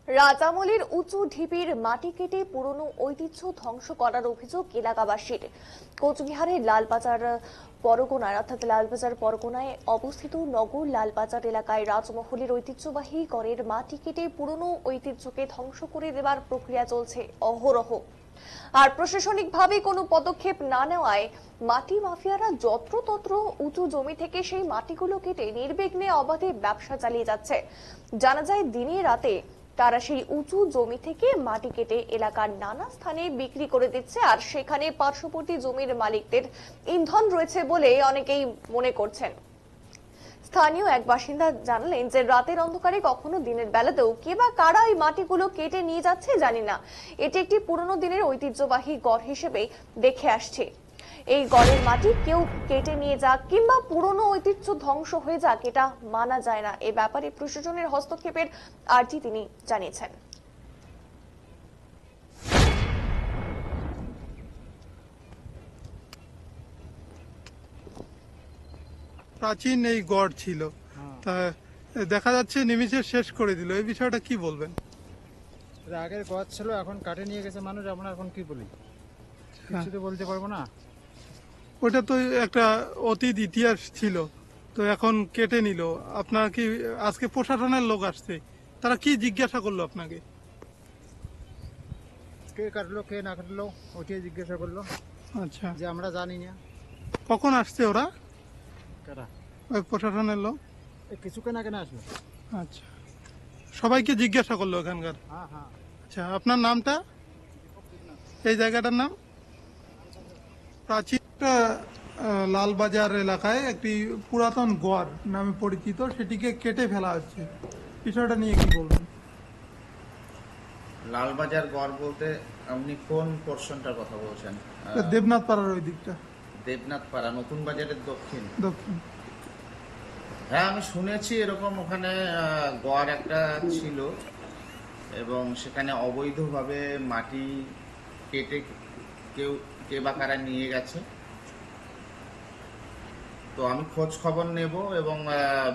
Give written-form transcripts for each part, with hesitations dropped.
রাজামলের উঁচু ঢিপির মাটি কেটে পুরনো ঐতিহ্য ধ্বংস করার অভিযোগ এলাকাবাসীর। কোচবিহারের লালবাজার পরগনায় অবস্থিত নগর লালবাজার এলাকায় রাজমহলের ঐতিহ্যবাহী গড়ের মাটি কেটে পুরনো ঐতিহ্যকে ধ্বংস করে দেওয়ার প্রক্রিয়া চলছে অহরহ। আর প্রশাসনিকভাবে কোনো পদক্ষেপ না নেওয়ায় মাটি মাফিয়ারা যত্রতত্র উঁচু জমি থেকে সেই মাটিগুলো কেটে নির্বিঘ্নে অবাধে ব্যবসা চালিয়ে যাচ্ছে। জানা যায় দিনে রাতে তারা সেই উঁচু জমি থেকে মাটি কেটে এলাকার নানা স্থানে বিক্রি করে দিচ্ছে, আর সেখানে পার্শ্ববর্তী জমির মালিকদের ইন্ধন রয়েছে বলে অনেকেই মনে করছেন। স্থানীয় এক বাসিন্দা জানালেন যে রাতের অন্ধকারে কখনো দিনের বেলাতেও কে বা কারা এই মাটিগুলো কেটে নিয়ে যাচ্ছে জানি না। এটি একটি পুরনো দিনের ঐতিহ্যবাহী গড় হিসেবে দেখে আসছে। এই গড়ের মাটি কেউ কেটে নিয়ে যাক কিংবা পুরনো ঐতিহ্য ধ্বংস হয়ে যাক, এটা মানা যায় না। এ ব্যাপারে প্রশাসনের হস্তক্ষেপের আর্জি তিনি জানিয়েছেন। প্রাচীন এই গড় ছিল, তা দেখা যাচ্ছে নিমিষে শেষ করে দিল। এই বিষয়টা কি বলবেন? আগের গড় ছিল, এখন কাটে নিয়ে গেছে মানুষ। আমরা এখন কি বলি, কিছু তো বলতে পারবো না। ওটা তো একটা অতীত ইতিহাস ছিল, তো এখন কেটে নিল। আপনার কি আজকে প্রশাসনের লোক আসছে, তারা কি জিজ্ঞাসা করলো আপনাকে? কে কাটলো কে না কাটলো ওটাই জিজ্ঞাসা করলো। আচ্ছা, যে আমরা জানি না। কখন আসছে ওরা? কারা? ওই প্রশাসনের লোক কিছুক্ষণ আগে না আসলো। আচ্ছা, সবাইকে জিজ্ঞাসা করলো এখানকার? হ্যাঁ হ্যাঁ। আচ্ছা, আপনার নামটা? এই জায়গাটার নাম? প্রাচীন লালবাজার এলাকায় একটি পুরাতন গড় নামে পরিচিত, সেটিকে কেটে ফেলা হচ্ছে। বিষয়টা নিয়ে কি বলবেন? লালবাজার গড় বলতে আপনি কোন পোর্শনটার কথা বলছেন? দেবনাথ পাড়ার ওই দিকটা। দেবনাথ পাড়া, নতুন বাজারের দক্ষিণ। দক্ষিণ। হ্যাঁ, আমি শুনেছি এরকম ওখানে গড় একটা ছিল এবং সেখানে অবৈধভাবে মাটি কেটে কে বা কারা নিয়ে গেছে। তো আমি খোঁজ খবর নেব এবং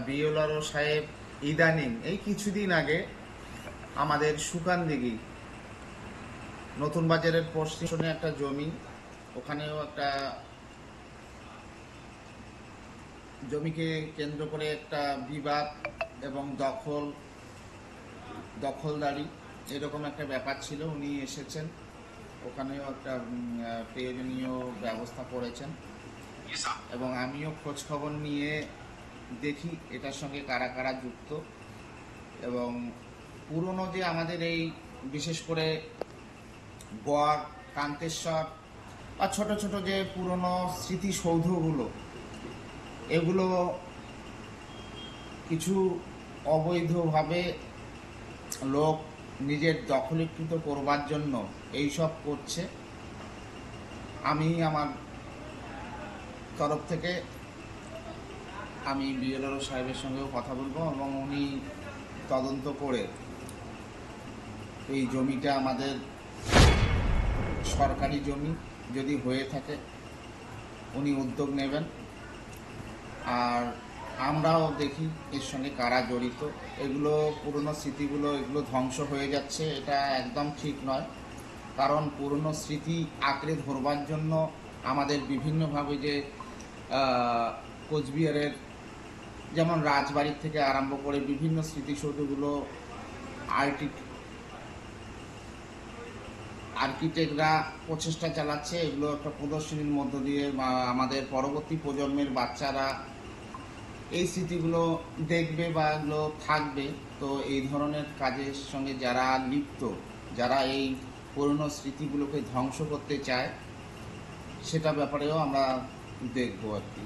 বিএলআরও সাহেব ইদানিং এই কিছুদিন আগে আমাদের সুকানদিঘি নতুন বাজারের পশ্চিমে একটা জমি, ওখানেও একটা জমিকে কেন্দ্র করে একটা বিবাদ এবং দখলদারি এরকম একটা ব্যাপার ছিল। উনি এসেছেন, ওখানেও একটা প্রয়োজনীয় ব্যবস্থা করেছেন এবং আমিও খোঁজ খবর নিয়ে দেখি এটার সঙ্গে কারা কারা যুক্ত। এবং পুরনো যে আমাদের এই বিশেষ করে গড়, কান্তেশ্বর বা ছোট ছোট যে পুরনো স্মৃতিসৌধগুলো, এগুলো কিছু অবৈধভাবে লোক নিজের দখলীকৃত করবার জন্য এইসব করছে। আমি আমার তরফ থেকে আমি বিএলআরও সাহেবের সঙ্গেও কথা বলবো এবং উনি তদন্ত করে এই জমিটা আমাদের সরকারি জমি যদি হয়ে থাকে উনি উদ্যোগ নেবেন। আর আমরাও দেখি এর সঙ্গে কারা জড়িত। এগুলো পুরনো স্মৃতিগুলো এগুলো ধ্বংস হয়ে যাচ্ছে, এটা একদম ঠিক নয়। কারণ পুরনো স্মৃতি আঁকড়ে ধরবার জন্য আমাদের বিভিন্নভাবে যে কোচবিহারের যেমন রাজবাড়ির থেকে আরম্ভ করে বিভিন্ন স্মৃতিসৌধগুলো আর্কিটেক্টরা প্রচেষ্টা চালাচ্ছে। এগুলো একটা প্রদর্শনীর মধ্য দিয়ে আমাদের পরবর্তী প্রজন্মের বাচ্চারা এই স্মৃতিগুলো দেখবে বা এগুলো থাকবে। তো এই ধরনের কাজের সঙ্গে যারা লিপ্ত, যারা এই পুরনো স্মৃতিগুলোকে ধ্বংস করতে চায়, সেটা ব্যাপারেও আমরা দেখবো আর কি।